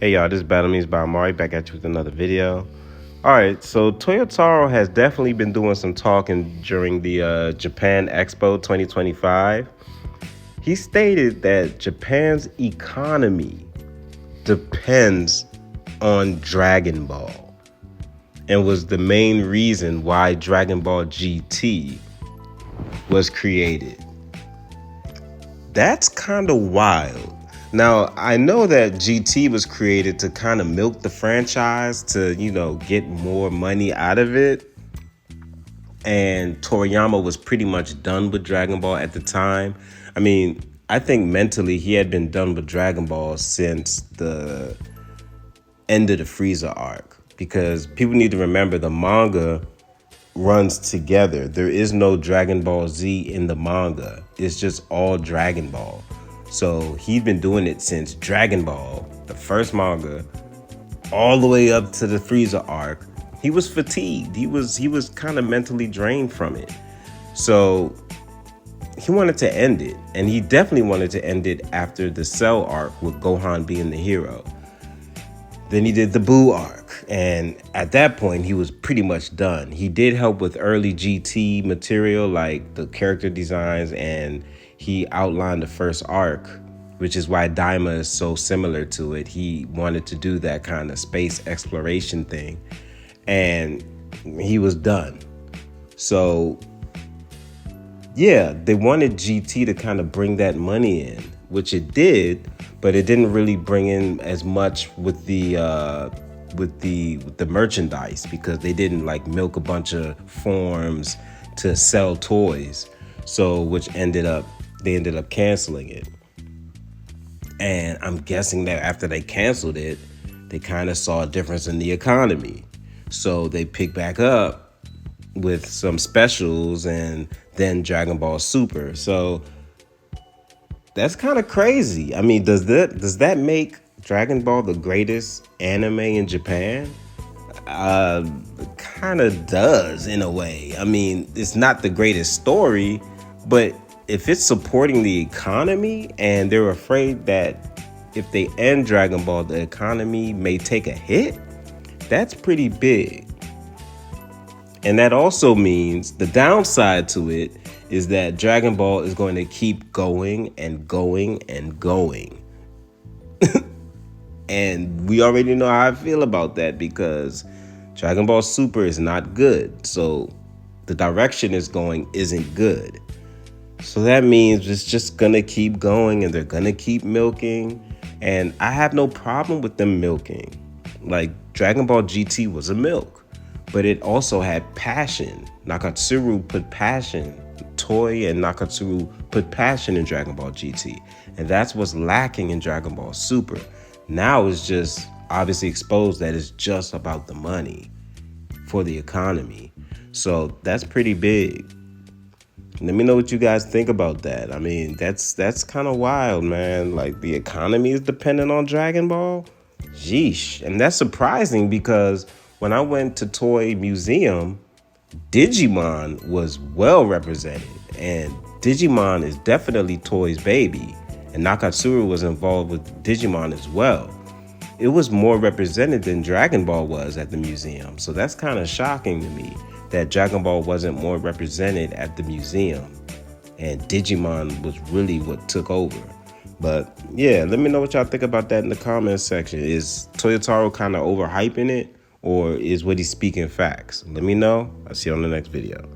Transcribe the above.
Hey y'all, this is Battle Memes by Omari back at you with another video. Alright, so Toyotaro has definitely been doing some talking during the Japan Expo 2025. He stated that Japan's economy depends on Dragon Ball and was the main reason why Dragon Ball GT was created. That's kind of wild. Now, I know that GT was created to kind of milk the franchise to, get more money out of it. And Toriyama was pretty much done with Dragon Ball at the time. I mean, I think mentally he had been done with Dragon Ball since the end of the Frieza arc. Because people need to remember the manga runs together. There is no Dragon Ball Z in the manga. It's just all Dragon Ball. So he'd been doing it since Dragon Ball, the first manga, all the way up to the Frieza arc. He was fatigued. He was kind of mentally drained from it. So he wanted to end it. And he definitely wanted to end it after the Cell arc with Gohan being the hero. Then he did the Buu arc. And at that point, he was pretty much done. He did help with early GT material, like the character designs, and he outlined the first arc, which is why Daima is so similar to it. He wanted to do that kind of space exploration thing, and he was done. So, yeah, they wanted GT to kind of bring that money in, which it did, but it didn't really bring in as much with the merchandise, because they didn't like milk a bunch of forms to sell toys. So, which they ended up canceling it. And I'm guessing that after they canceled it, they kind of saw a difference in the economy. So they picked back up with some specials and then Dragon Ball Super. So that's kind of crazy. I mean, does that make Dragon Ball the greatest anime in Japan? It kind of does in a way. I mean, it's not the greatest story, but if it's supporting the economy and they're afraid that if they end Dragon Ball, the economy may take a hit, that's pretty big. And that also means the downside to it is that Dragon Ball is going to keep going and going and going. And we already know how I feel about that, because Dragon Ball Super is not good. So the direction it's going isn't good. So that means it's just gonna keep going and they're gonna keep milking. And I have no problem with them milking. Like, Dragon Ball GT was a milk, but it also had passion. Nakatsuru put passion. Toy and Nakatsuru put passion in Dragon Ball GT. And that's what's lacking in Dragon Ball Super. Now it's just obviously exposed that it's just about the money for the economy. So that's pretty big. Let me know what you guys think about that. I mean, that's kind of wild, man. Like, the economy is dependent on Dragon Ball? Yeesh. And that's surprising, because when I went to Toy Museum, Digimon was well represented. And Digimon is definitely Toy's baby. And Nakatsuru was involved with Digimon as well. It was more represented than Dragon Ball was at the museum. So that's kind of shocking to me, that Dragon Ball wasn't more represented at the museum and Digimon was really what took over. But yeah, let me know what y'all think about that in the comments section. Is Toyotaro kind of overhyping it, or is what he's speaking facts? Let me know. I'll see you on the next video.